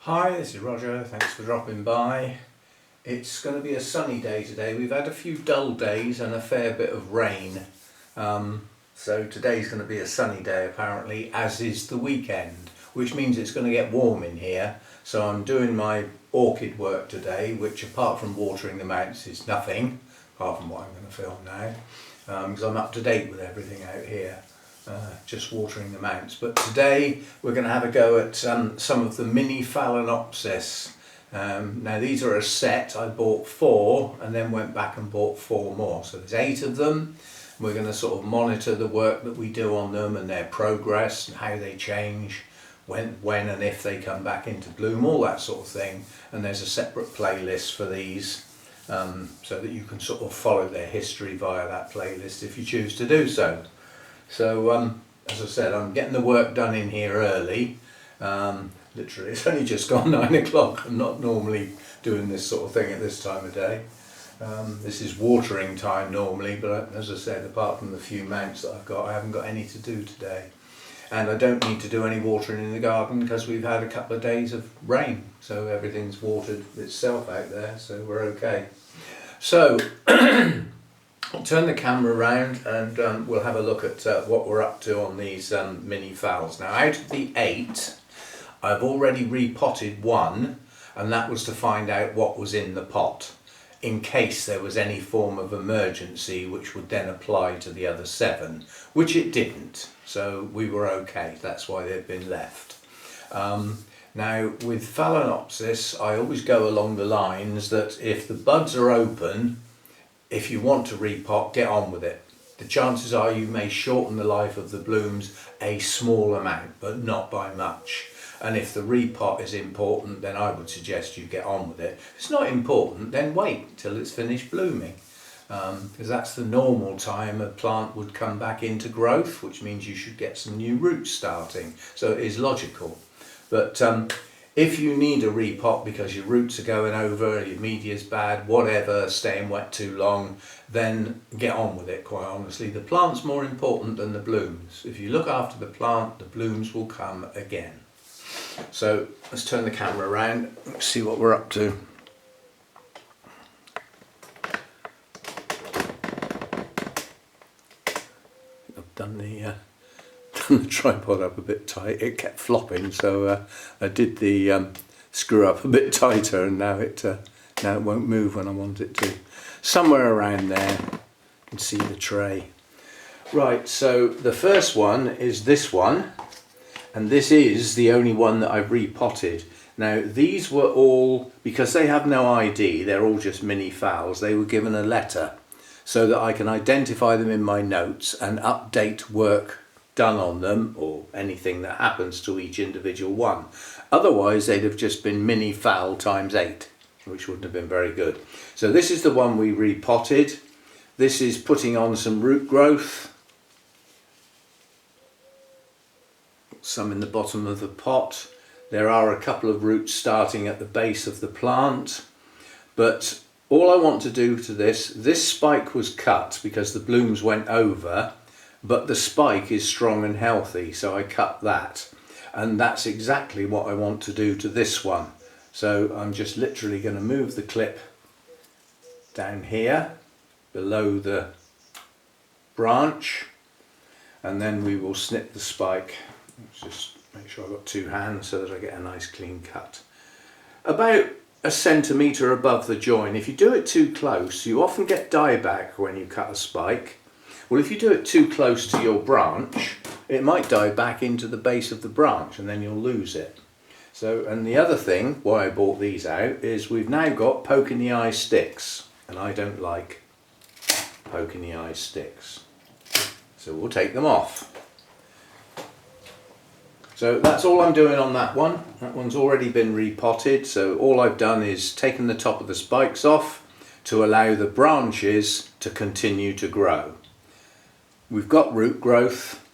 Hi, this is Roger, thanks for dropping by. It's going to be a sunny day today. We've had a few dull days and a fair bit of rain. So today's going to be a sunny day apparently, as is the weekend, which means it's going to get warm in here. So I'm doing my orchid work today, which apart from watering the mounts is nothing, apart from what I'm going to film now, because I'm up to date with everything out here. Just watering the mounts. But today we're going to have a go at some of the Mini-Phalaenopsis. Now these are a set. I bought 4 and then went back and bought 4 more. So there's 8 of them. We're going to sort of monitor the work that we do on them and their progress and how they change, when and if they come back into bloom, all that sort of thing. And there's a separate playlist for these so that you can sort of follow their history via that playlist if you choose to do so. So, as I said, I'm getting the work done in here early. Literally, it's only just gone 9 o'clock. I'm not normally doing this sort of thing at this time of day. This is watering time normally, but as I said, apart from the few mounts that I've got, I haven't got any to do today. And I don't need to do any watering in the garden because we've had a couple of days of rain. So everything's watered itself out there, so we're okay. So, I'll turn the camera around and we'll have a look at what we're up to on these Mini-Phals. Now out of the 8, I've already repotted 1, and that was to find out what was in the pot in case there was any form of emergency which would then apply to the other 7, which it didn't, so we were okay. That's why they've been left. Now with Phalaenopsis I always go along the lines that if the buds are open, if you want to repot, get on with it. The chances are you may shorten the life of the blooms a small amount, but not by much. And if the repot is important, then I would suggest you get on with it. If it's not important, then wait till it's finished blooming. Because that's the normal time a plant would come back into growth, which means you should get some new roots starting. So it is logical. But if you need a repot because your roots are going over, your media's bad, whatever, staying wet too long, then get on with it, quite honestly. The plant's more important than the blooms. If you look after the plant, the blooms will come again. So let's turn the camera around and see what we're up to. I've done the tripod up a bit tight. It kept flopping, so I did the screw up a bit tighter, and now it won't move when I want it to. Somewhere around there you can see the tray. Right, so the first one is this one, and this is the only one that I've repotted. Now these were all, because they have no ID, they're all just Mini-Phals, they were given a letter so that I can identify them in my notes and update work done on them or anything that happens to each individual one. Otherwise they'd have just been Mini-Phal times 8, which wouldn't have been very good. So this is the one we repotted. This is putting on some root growth. Some in the bottom of the pot. There are a couple of roots starting at the base of the plant, but all I want to do to this spike was cut because the blooms went over, but the spike is strong and healthy, so I cut that, and that's exactly what I want to do to this one. So I'm just literally going to move the clip down here below the branch, and then we will snip the spike. Let's just make sure I've got 2 hands so that I get a nice clean cut. About 1 centimetre above the join. If you do it too close, you often get dieback when you cut a spike. Well, if you do it too close to your branch, it might die back into the base of the branch and then you'll lose it. So, and the other thing, why I bought these out, is we've now got poke in the eye sticks, and I don't like poke in the eye sticks. So we'll take them off. So that's all I'm doing on that one. That one's already been repotted, so all I've done is taken the top of the spikes off to allow the branches to continue to grow. We've got root growth.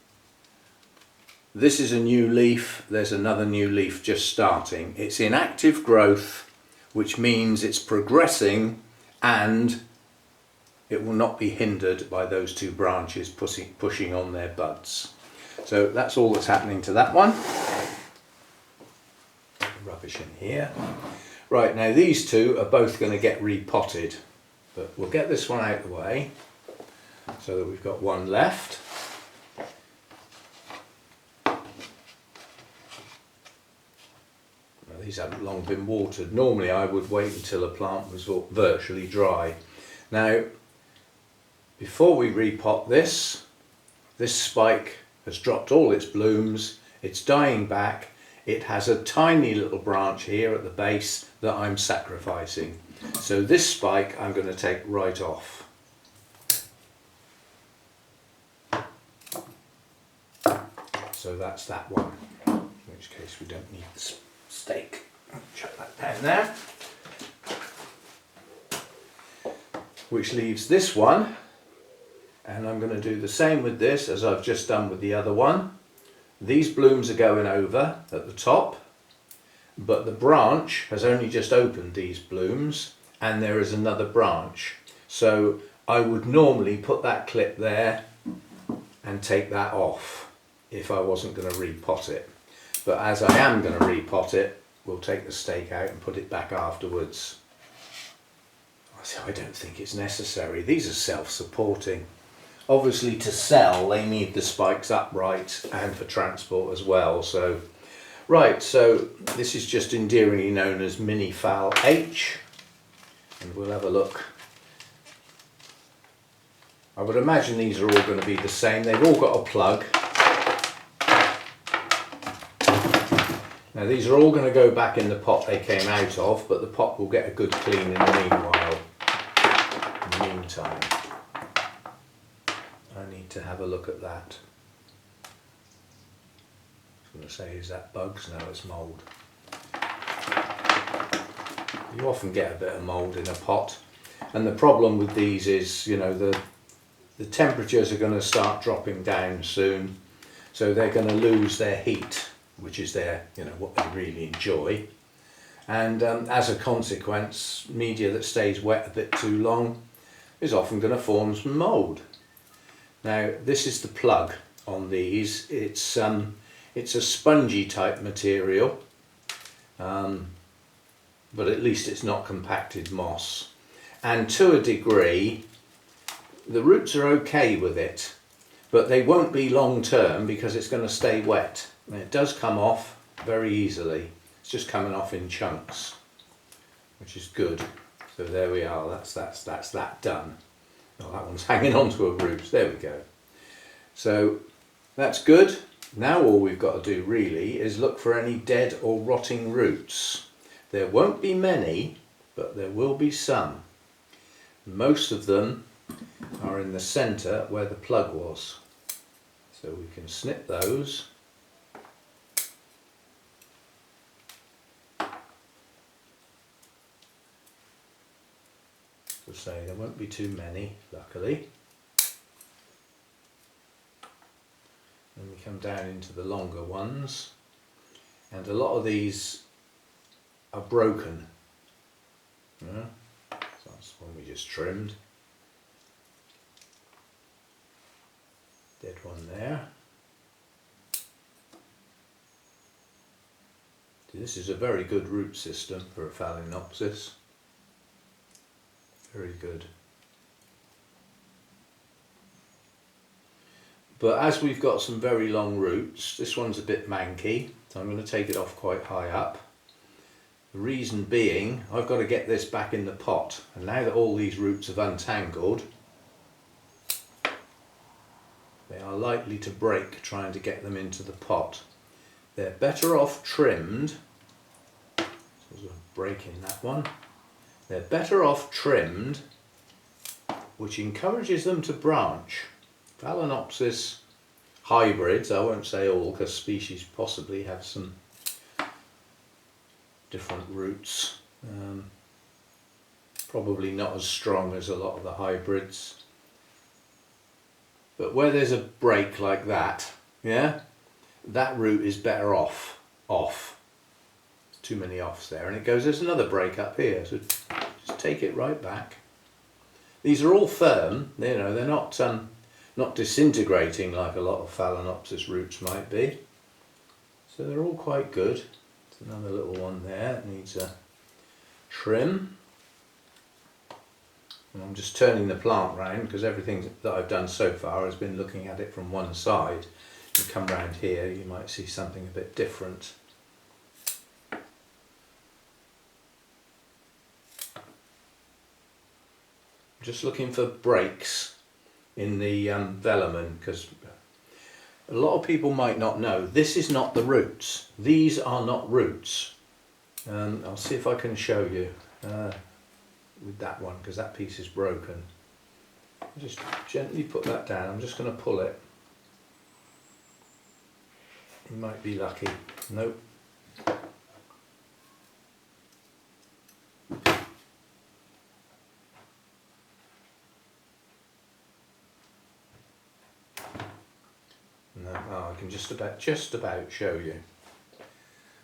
This is a new leaf. There's another new leaf just starting. It's in active growth, which means it's progressing and it will not be hindered by those 2 branches pushing on their buds. So that's all that's happening to that one. rubbish in here. Right, now these two are both going to get repotted, but we'll get this one out of the way so that we've got one left. These haven't long been watered. Normally I would wait until a plant was virtually dry. Now, before we repot this spike has dropped all its blooms, it's dying back, it has a tiny little branch here at the base that I'm sacrificing. So this spike I'm going to take right off. So that's that one, in which case we don't need the stake. Chuck that down there. Which leaves this one, and I'm going to do the same with this as I've just done with the other one. These blooms are going over at the top, but the branch has only just opened these blooms and there is another branch. So I would normally put that clip there and take that off if I wasn't going to repot it. But as I am going to repot it, we'll take the stake out and put it back afterwards. I don't think it's necessary. These are self-supporting. Obviously to sell they need the spikes upright and for transport as well. So right, so this is just endearingly known as Mini-Phal H, and we'll have a look. I would imagine these are all going to be the same. They've all got a plug. Now these are all going to go back in the pot they came out of, but the pot will get a good clean in the meanwhile. In the meantime, I need to have a look at that. I was going to say, is that bugs? No, it's mould. You often get a bit of mould in a pot, and the problem with these is, you know, the temperatures are going to start dropping down soon, so they're going to lose their heat, which is their, you know, what they really enjoy. And as a consequence, media that stays wet a bit too long is often going to form some mould. Now this is the plug on these. It's a spongy type material, but at least it's not compacted moss. And to a degree, the roots are okay with it, but they won't be long term because it's going to stay wet. And it does come off very easily. It's just coming off in chunks, which is good. So there we are, that's that done. Oh, that one's hanging onto a root, there we go. So that's good. Now all we've got to do really is look for any dead or rotting roots. There won't be many, but there will be some. Most of them are in the centre where the plug was. So we can snip those. To say there won't be too many, luckily. Then we come down into the longer ones, and a lot of these are broken. Yeah. So that's one we just trimmed. Dead one there. So this is a very good root system for a Phalaenopsis. Very good. But as we've got some very long roots, this one's a bit manky, so I'm going to take it off quite high up. The reason being, I've got to get this back in the pot, and now that all these roots have untangled, they are likely to break trying to get them into the pot. They're better off trimmed. So there's a break in that one. They're better off trimmed, which encourages them to branch. Phalaenopsis hybrids, I won't say all because species possibly have some different roots. Probably not as strong as a lot of the hybrids. But where there's a break like that, yeah, that root is better off. Too many offs there, and it goes, there's another break up here, so just take it right back. These are all firm, you know, they're not disintegrating like a lot of Phalaenopsis roots might be. So they're all quite good. There's another little one there that needs a trim. And I'm just turning the plant round because everything that I've done so far has been looking at it from one side. You come round here, you might see something a bit different. Just looking for breaks in the velamen, because a lot of people might not know this is not the roots. These are not roots. I'll see if I can show you with that one, because that piece is broken. Just gently put that down. I'm just going to pull it. You might be lucky. Nope. No, oh, I can just about show you.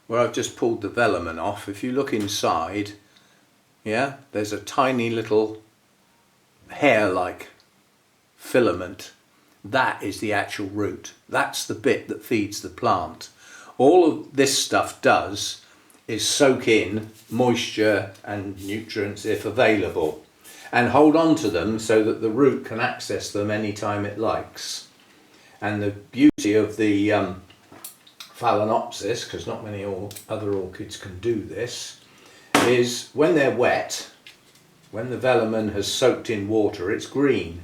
Where I've just pulled the velamen off, if you look inside, yeah, there's a tiny little hair-like filament. That is the actual root. That's the bit that feeds the plant. All of this stuff does is soak in moisture and nutrients if available and hold on to them so that the root can access them anytime it likes. And the beauty of the Phalaenopsis, because not many other orchids can do this, is when they're wet, when the velamen has soaked in water, it's green.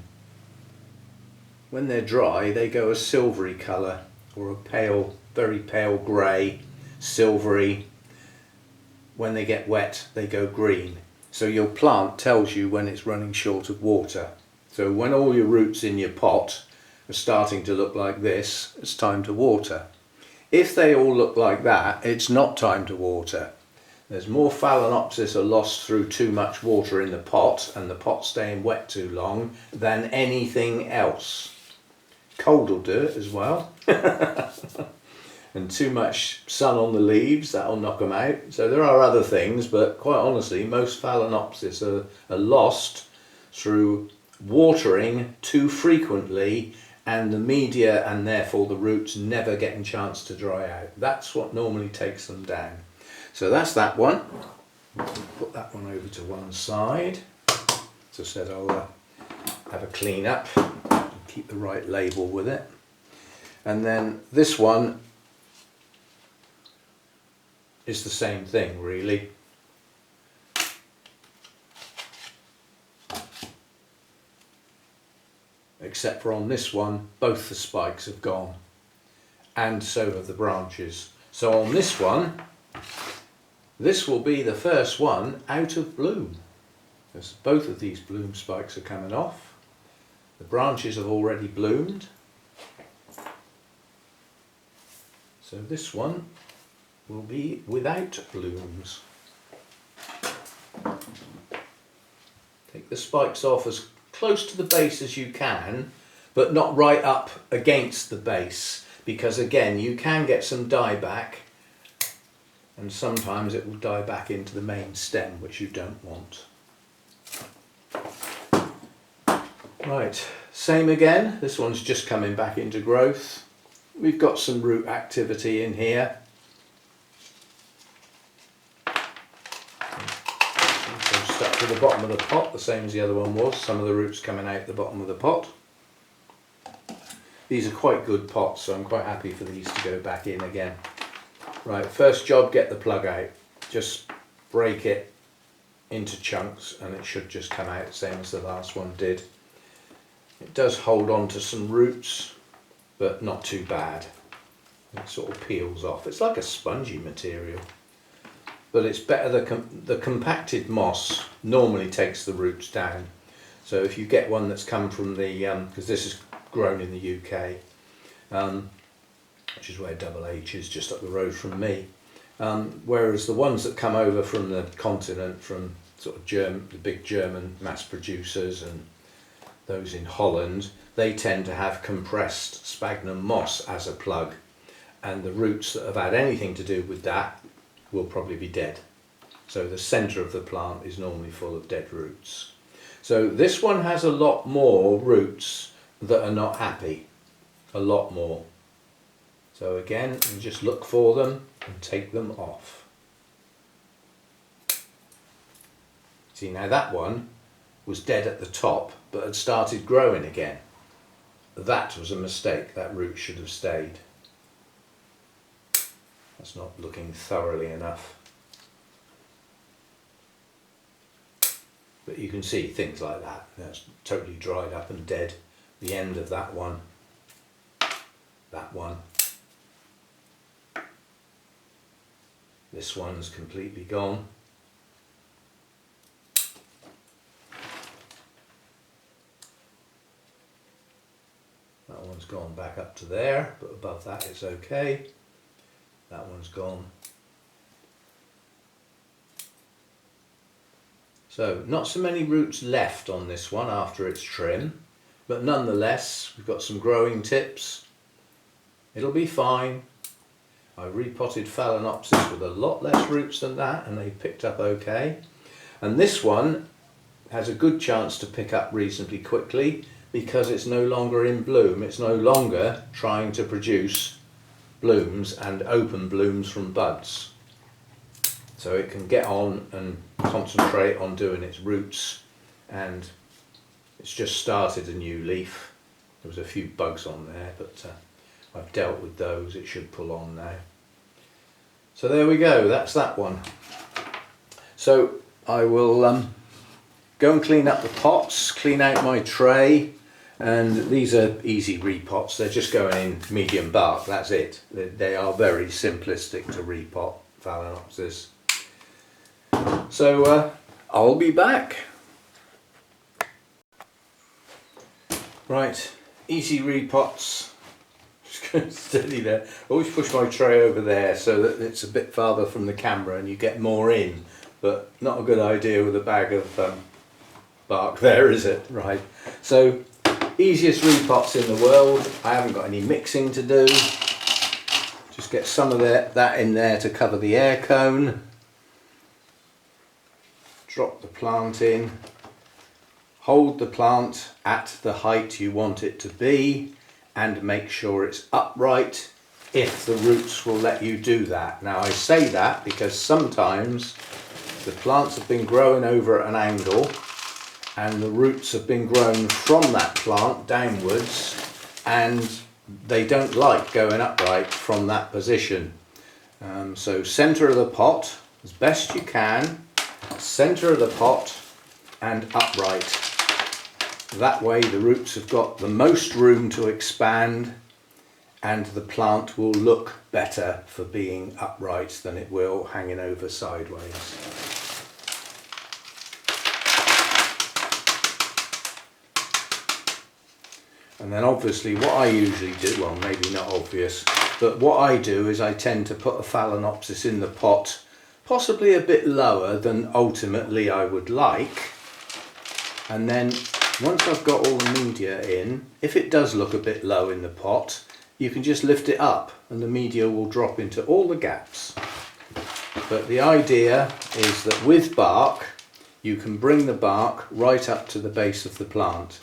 When they're dry, they go a silvery colour, or a pale, very pale grey, silvery. When they get wet, they go green. So your plant tells you when it's running short of water. So when all your roots in your pot are starting to look like this, it's time to water. If they all look like that, it's not time to water. There's more Phalaenopsis are lost through too much water in the pot and the pot staying wet too long than anything else. Cold will do it as well. And too much sun on the leaves, that'll knock them out. So there are other things, but quite honestly, most Phalaenopsis are lost through watering too frequently and the media and therefore the roots never getting a chance to dry out. That's what normally takes them down. So that's that one. Put that one over to one side. As I said, I'll have a clean up and keep the right label with it. And then this one is the same thing really. Except for on this one, both the spikes have gone, and so have the branches. So on this one, this will be the first one out of bloom. Because both of these bloom spikes are coming off. The branches have already bloomed. So this one will be without blooms. Take the spikes off as close to the base as you can, but not right up against the base, because again you can get some dieback and sometimes it will die back into the main stem, which you don't want. Right, same again, this one's just coming back into growth. We've got some root activity in here. Stuck to the bottom of the pot, the same as the other one was. Some of the roots coming out the bottom of the pot. These are quite good pots, so I'm quite happy for these to go back in again. Right, first job, get the plug out. Just break it into chunks and it should just come out, same as the last one did. It does hold on to some roots, but not too bad. It sort of peels off. It's like a spongy material. But it's better, the compacted moss normally takes the roots down. So if you get one that's come from the, because this is grown in the UK, which is where Double H is, just up the road from me. Whereas the ones that come over from the continent, from sort of the big German mass producers and those in Holland, they tend to have compressed sphagnum moss as a plug. And the roots that have had anything to do with that will probably be dead. So the centre of the plant is normally full of dead roots. So this one has a lot more roots that are not happy, a lot more. So again, you just look for them and take them off. See, now that one was dead at the top but had started growing again. That was a mistake. That root should have stayed. That's not looking thoroughly enough. But you can see things like that. That's totally dried up and dead. The end of that one. That one. This one's completely gone. That one's gone back up to there, but above that it's okay. That one's gone. So not so many roots left on this one after its trim, but nonetheless we've got some growing tips. It'll be fine. I repotted Phalaenopsis with a lot less roots than that and they picked up okay. And this one has a good chance to pick up reasonably quickly because it's no longer in bloom. It's no longer trying to produce blooms and open blooms from buds. So it can get on and concentrate on doing its roots, and it's just started a new leaf. There was a few bugs on there, but I've dealt with those. It should pull on now. So there we go, that's that one. So I will go and clean up the pots, clean out my tray, and these are easy repots. They're just going in medium bark, that's it. They are very simplistic to repot Phalaenopsis. So I'll be back. Right, easy repots. Just going steady there. Always push my tray over there so that it's a bit farther from the camera and you get more in, but not a good idea with a bag of bark there, is it? Right, so easiest repots in the world. I haven't got any mixing to do. Just get some of that in there to cover the air cone. Drop the plant in. Hold the plant at the height you want it to be and make sure it's upright if the roots will let you do that. Now I say that because sometimes the plants have been growing over at an angle and the roots have been grown from that plant downwards and they don't like going upright from that position. So centre of the pot as best you can, centre of the pot and upright. That way the roots have got the most room to expand and the plant will look better for being upright than it will hanging over sideways. And then obviously what I usually do, well maybe not obvious, but what I do is I tend to put a Phalaenopsis in the pot possibly a bit lower than ultimately I would like, and then once I've got all the media in, if it does look a bit low in the pot, you can just lift it up and the media will drop into all the gaps. But the idea is that with bark you can bring the bark right up to the base of the plant.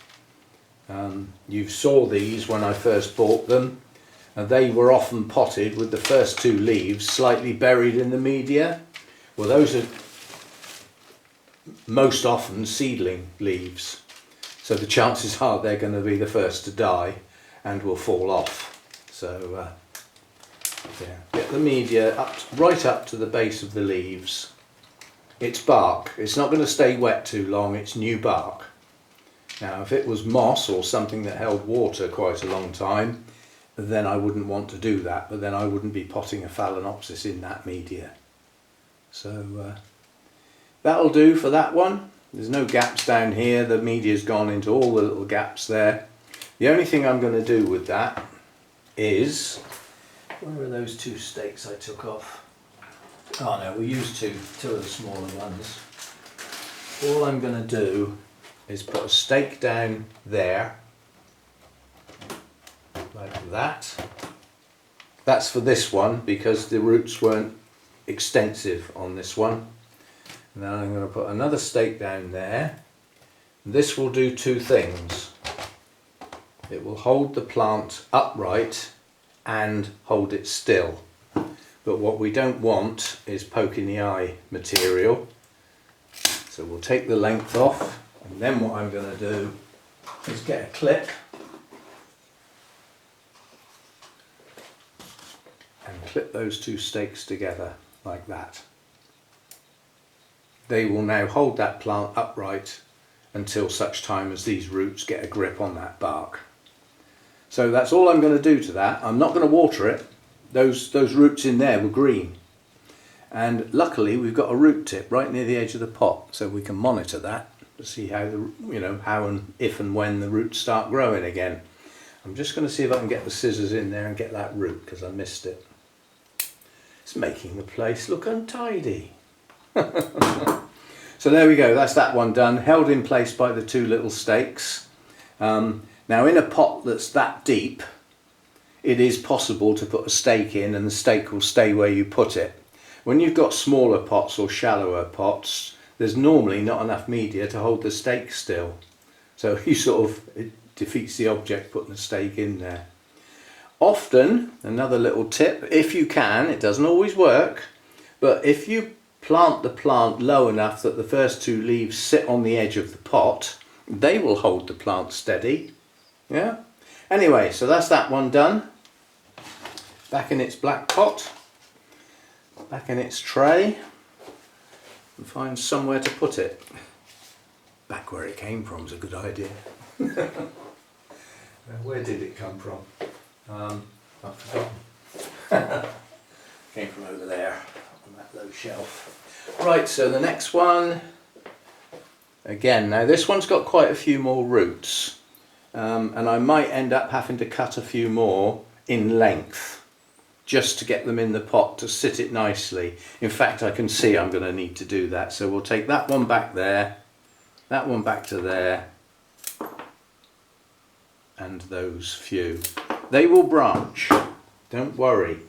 You saw these when I first bought them, and they were often potted with the first two leaves slightly buried in the media. Well, those are most often seedling leaves, so the chances are they're going to be the first to die and will fall off. So yeah, get the media up, right up to the base of the leaves. It's bark, it's not going to stay wet too long, it's new bark. Now if it was moss or something that held water quite a long time, then I wouldn't want to do that, but then I wouldn't be potting a Phalaenopsis in that media. So that'll do for that one. There's no gaps down here, the media's gone into all the little gaps there. The only thing I'm going to do with that is, where are those two stakes I took off? Oh no, we used two of the smaller ones. All I'm going to do is put a stake down there, like that. That's for this one because the roots weren't extensive on this one. And then I'm going to put another stake down there. This will do two things. It will hold the plant upright and hold it still. But what we don't want is poke in the eye material. So we'll take the length off, and then what I'm going to do is get a clip and clip those two stakes together like that. They will now hold that plant upright until such time as these roots get a grip on that bark. So that's all I'm going to do to that. I'm not going to water it. Those roots in there were green. And luckily we've got a root tip right near the edge of the pot, so we can monitor that to see how how and if and when the roots start growing again. I'm just going to see if I can get the scissors in there and get that root, because I missed it. It's making the place look untidy. So there we go, that's that one done, held in place by the two little stakes. Now in a pot that's that deep, it is possible to put a stake in and the stake will stay where you put it. When you've got smaller pots or shallower pots, there's normally not enough media to hold the stake still. So it defeats the object putting the stake in there. Often, another little tip, if you can, it doesn't always work, but if you plant the plant low enough that the first two leaves sit on the edge of the pot, they will hold the plant steady. Yeah. Anyway, so that's that one done. Back in its black pot, back in its tray, and find somewhere to put it. Back where it came from is a good idea. Where did it come from? I've forgotten. Came from over there on that low shelf. Right, so the next one, again, now this one's got quite a few more roots, and I might end up having to cut a few more in length just to get them in the pot to sit it nicely. In fact, I can see I'm going to need to do that, so we'll take that one back there, that one back to there, and those few. They will branch, don't worry.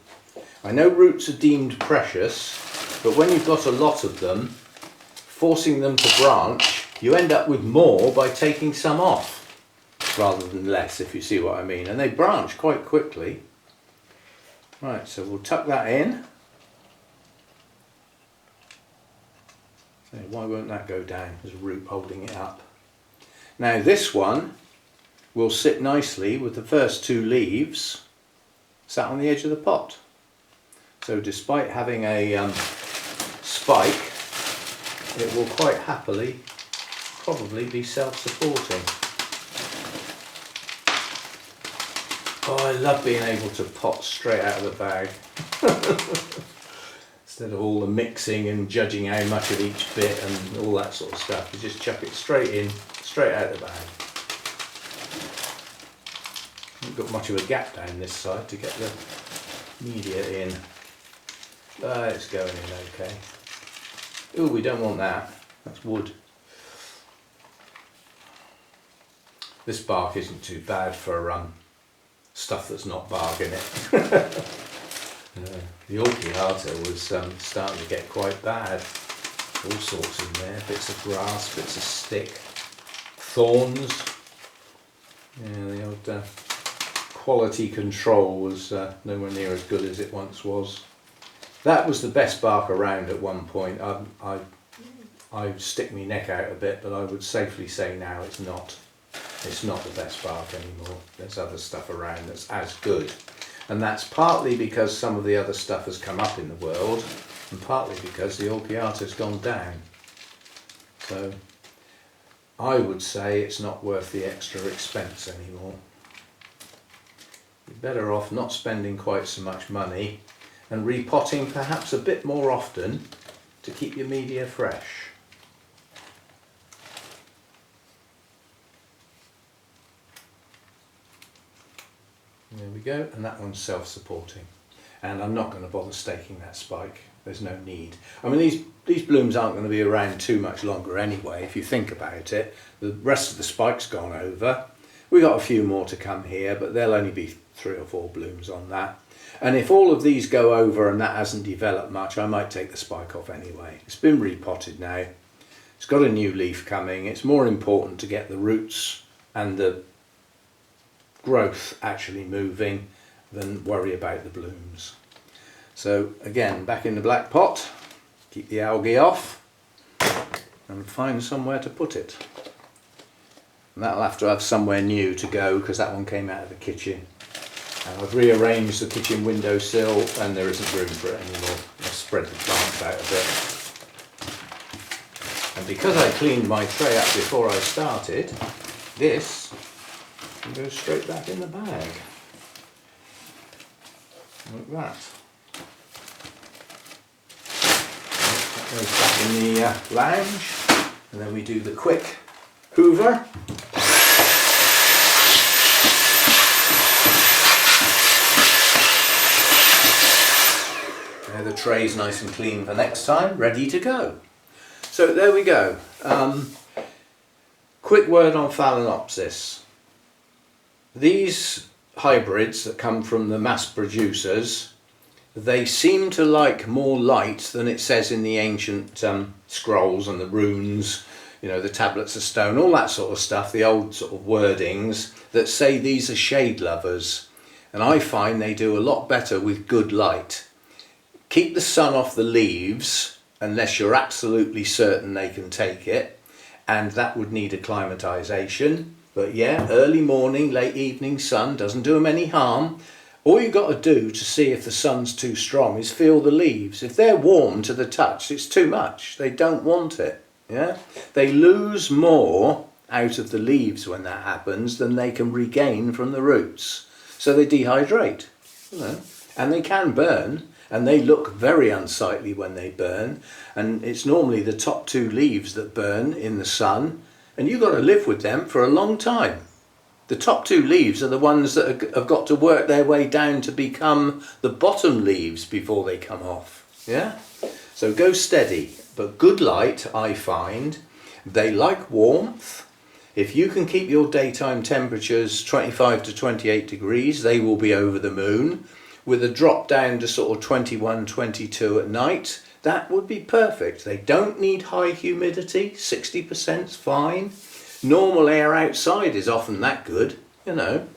I know roots are deemed precious, but when you've got a lot of them, forcing them to branch, you end up with more by taking some off rather than less, if you see what I mean. And they branch quite quickly. Right, so we'll tuck that in. So why won't that go down? There's a root holding it up. Now this one will sit nicely with the first two leaves sat on the edge of the pot. So despite having a spike, it will quite happily probably be self-supporting. Oh, I love being able to pot straight out of the bag. Instead of all the mixing and judging how much of each bit and all that sort of stuff, you just chuck it straight in, straight out of the bag. Haven't got much of a gap down this side to get the media in. It's going in okay. Oh, we don't want that. That's wood. This bark isn't too bad for stuff that's not bark in it. The Orchids was starting to get quite bad. All sorts in there, bits of grass, bits of stick, thorns. Yeah, the old quality control was nowhere near as good as it once was. That was the best bark around at one point. I stick my neck out a bit, but I would safely say now it's not. It's not the best bark anymore. There's other stuff around that's as good. And that's partly because some of the other stuff has come up in the world, and partly because the Orchids has gone down. So I would say it's not worth the extra expense anymore. You're better off not spending quite so much money and repotting perhaps a bit more often to keep your media fresh. There we go, and that one's self-supporting. And I'm not going to bother staking that spike. There's no need. I mean, these blooms aren't going to be around too much longer anyway, if you think about it. The rest of the spike's gone over. We've got a few more to come here, but there'll only be 3 or 4 blooms on that. And if all of these go over and that hasn't developed much, I might take the spike off anyway. It's been repotted now. It's got a new leaf coming. It's more important to get the roots and the growth actually moving than worry about the blooms. So again, back in the black pot, keep the algae off, and find somewhere to put it. And that'll have to have somewhere new to go because that one came out of the kitchen. And I've rearranged the kitchen windowsill and there isn't room for it anymore. I've spread the plants out a bit. And because I cleaned my tray up before I started, this can go straight back in the bag. Like that. That goes back in the lounge. And then we do the quick hoover. There, the tray's nice and clean for next time, ready to go. So there we go. Quick word on Phalaenopsis. These hybrids that come from the mass producers, they seem to like more light than it says in the ancient scrolls and the runes, you know, the tablets of stone, all that sort of stuff, the old sort of wordings that say these are shade lovers. And I find they do a lot better with good light. Keep the sun off the leaves unless you're absolutely certain they can take it, and that would need acclimatization. But yeah, early morning, late evening sun doesn't do them any harm. All you've got to do to see if the sun's too strong is feel the leaves. If they're warm to the touch, it's too much. They don't want it. Yeah, they lose more out of the leaves when that happens than they can regain from the roots. So they dehydrate, you know, and they can burn. And they look very unsightly when they burn, and it's normally the top two leaves that burn in the sun, and you've got to live with them for a long time. The top two leaves are the ones that have got to work their way down to become the bottom leaves before they come off. Yeah? So go steady, but good light, I find. They like warmth. If you can keep your daytime temperatures 25 to 28 degrees, they will be over the moon. With a drop down to sort of 21, 22 at night, that would be perfect. They don't need high humidity, 60% is fine. Normal air outside is often that good, you know.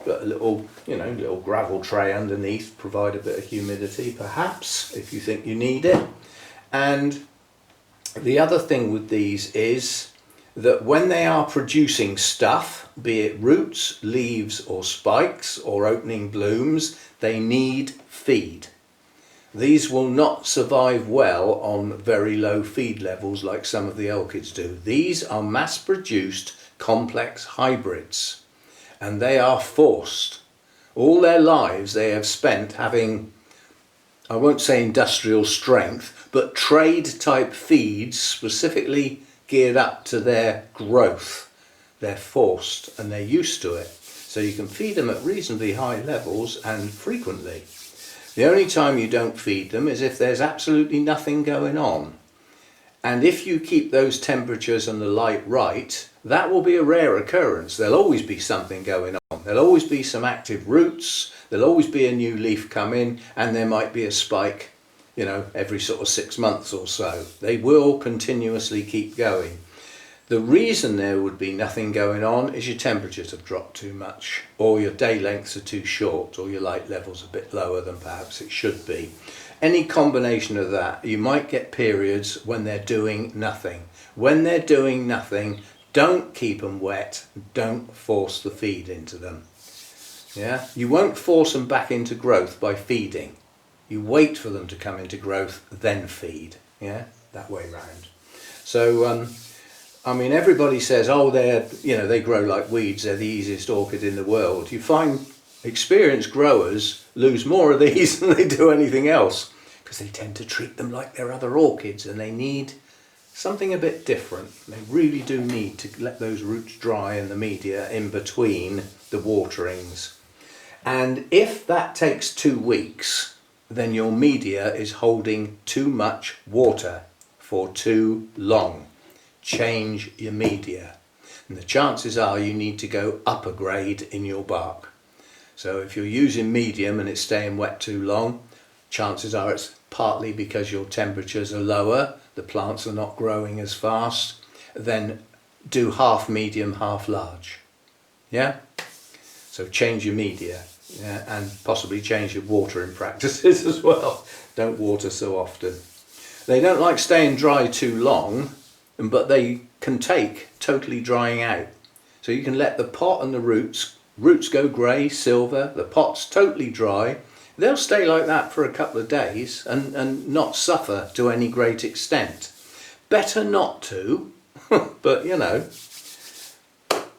Got a little, you know, little gravel tray underneath, provide a bit of humidity perhaps, if you think you need it. And the other thing with these is that when they are producing stuff, be it roots, leaves or spikes or opening blooms, they need feed. These will not survive well on very low feed levels like some of the orchids do. These are mass-produced complex hybrids, and they are forced. All their lives they have spent having, I won't say industrial strength, but trade type feeds specifically geared up to their growth. They're forced and they're used to it. So you can feed them at reasonably high levels and frequently. The only time you don't feed them is if there's absolutely nothing going on. And if you keep those temperatures and the light right, that will be a rare occurrence. There'll always be something going on. There'll always be some active roots, there'll always be a new leaf come in, and there might be a spike, you know, every sort of 6 months or so. They will continuously keep going. The reason there would be nothing going on is your temperatures have dropped too much, or your day lengths are too short, or your light levels a bit lower than perhaps it should be. Any combination of that, you might get periods when they're doing nothing. When they're doing nothing, don't keep them wet, don't force the feed into them. Yeah, you won't force them back into growth by feeding. You wait for them to come into growth, then feed. Yeah, that way round. So, I mean, everybody says, oh, they grow like weeds, they're the easiest orchid in the world. You find experienced growers lose more of these than they do anything else because they tend to treat them like they're other orchids and they need something a bit different. They really do need to let those roots dry in the media in between the waterings. And if that takes 2 weeks, then your media is holding too much water for too long. Change your media, and the chances are you need to go up a grade in your bark. So if you're using medium and it's staying wet too long, chances are it's partly because your temperatures are lower, the plants are not growing as fast. Then do half medium, half large. Yeah, so change your media, yeah, and possibly change your watering practices as well. Don't water so often. They don't like staying dry too long. but they can take totally drying out. So you can let the pot and the roots go grey, silver, the pot's totally dry. They'll stay like that for a couple of days and not suffer to any great extent. Better not to, but you know,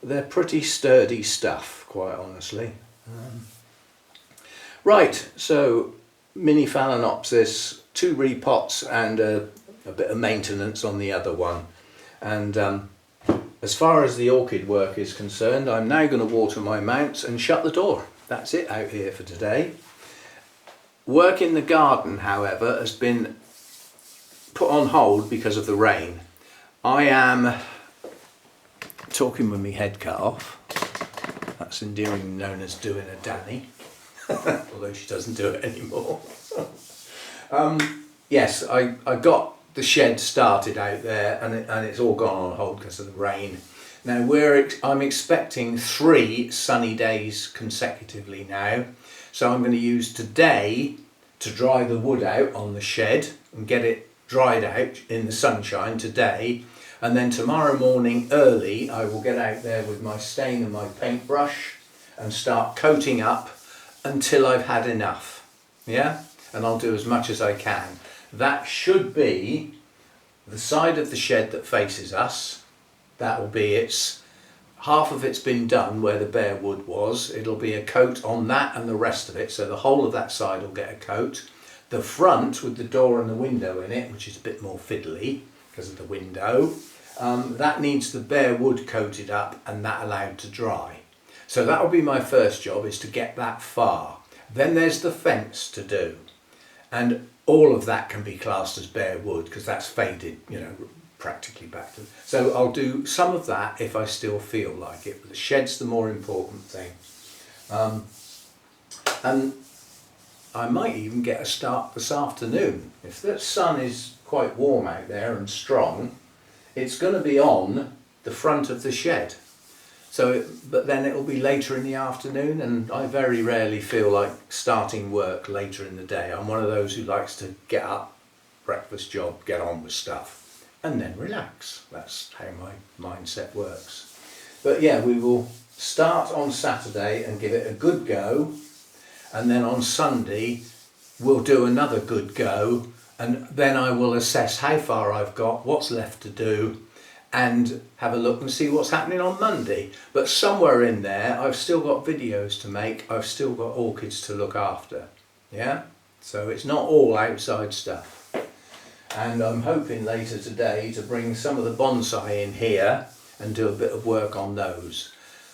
they're pretty sturdy stuff, quite honestly. Right, so Mini-Phalaenopsis, 2 repots and a bit of maintenance on the other one. And as far as the orchid work is concerned, I'm now going to water my mounts and shut the door. That's it out here for today. Work in the garden, however, has been put on hold because of the rain. I am talking with my head cut off. That's endearingly known as doing a Danny, although she doesn't do it anymore. Yes, I got the shed started out there and it's all gone on hold because of the rain. Now I'm expecting 3 sunny days consecutively now. So I'm going to use today to dry the wood out on the shed and get it dried out in the sunshine today. And then tomorrow morning early I will get out there with my stain and my paintbrush and start coating up until I've had enough. Yeah? And I'll do as much as I can. That should be the side of the shed that faces us. That will be half of it's been done where the bare wood was. It'll be a coat on that and the rest of it, so the whole of that side will get a coat. The front with the door and the window in it, which is a bit more fiddly because of the window, that needs the bare wood coated up and that allowed to dry. So that will be my first job, is to get that far. Then there's the fence to do, and all of that can be classed as bare wood because that's faded, you know, practically back to. So I'll do some of that if I still feel like it, but the shed's the more important thing. And I might even get a start this afternoon. If the sun is quite warm out there and strong, it's going to be on the front of the shed. But then it'll be later in the afternoon, and I very rarely feel like starting work later in the day. I'm one of those who likes to get up, breakfast job, get on with stuff, and then relax. That's how my mindset works. But yeah, we will start on Saturday and give it a good go, and then on Sunday we'll do another good go, and then I will assess how far I've got, what's left to do, and have a look and see what's happening on Monday. But somewhere in there I've still got videos to make, I've still got orchids to look after. Yeah, so it's not all outside stuff. And I'm hoping later today to bring some of the bonsai in here and do a bit of work on those.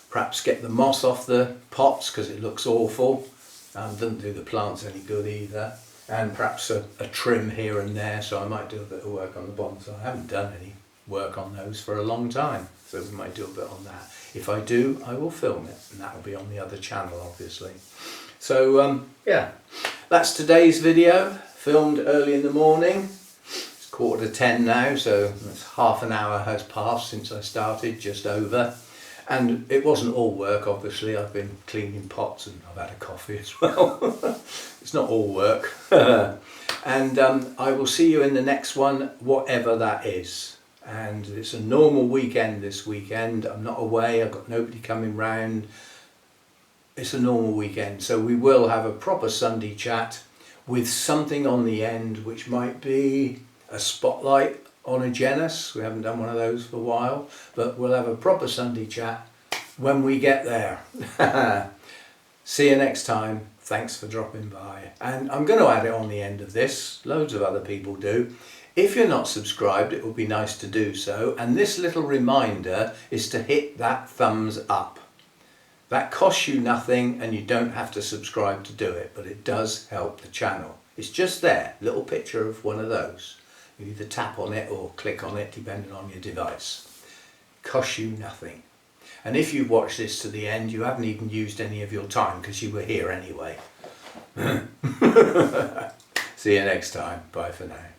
Perhaps get the moss off the pots because it looks awful. Doesn't do the plants any good either. And perhaps a trim here and there, so I might do a bit of work on the bonsai. I haven't done any work on those for a long time, so we might do a bit on that. If I do, I will film it, and that will be on the other channel, obviously. So yeah, that's today's video, filmed early in the morning. It's 9:45 now, so that's half an hour has passed since I started, just over. And it wasn't all work, obviously. I've been cleaning pots and I've had a coffee as well. It's not all work. And I will see you in the next one, whatever that is. And it's a normal weekend this weekend. I'm not away, I've got nobody coming round. It's a normal weekend, so we will have a proper Sunday chat with something on the end, which might be a spotlight on a genus. We haven't done one of those for a while, but we'll have a proper Sunday chat when we get there. See you next time. Thanks for dropping by. And I'm going to add it on the end of this. Loads of other people do. If you're not subscribed, it would be nice to do so. And this little reminder is to hit that thumbs up. That costs you nothing and you don't have to subscribe to do it, but it does help the channel. It's just there, little picture of one of those. You either tap on it or click on it, depending on your device. Costs you nothing. And if you've watched this to the end, you haven't even used any of your time because you were here anyway. See you next time. Bye for now.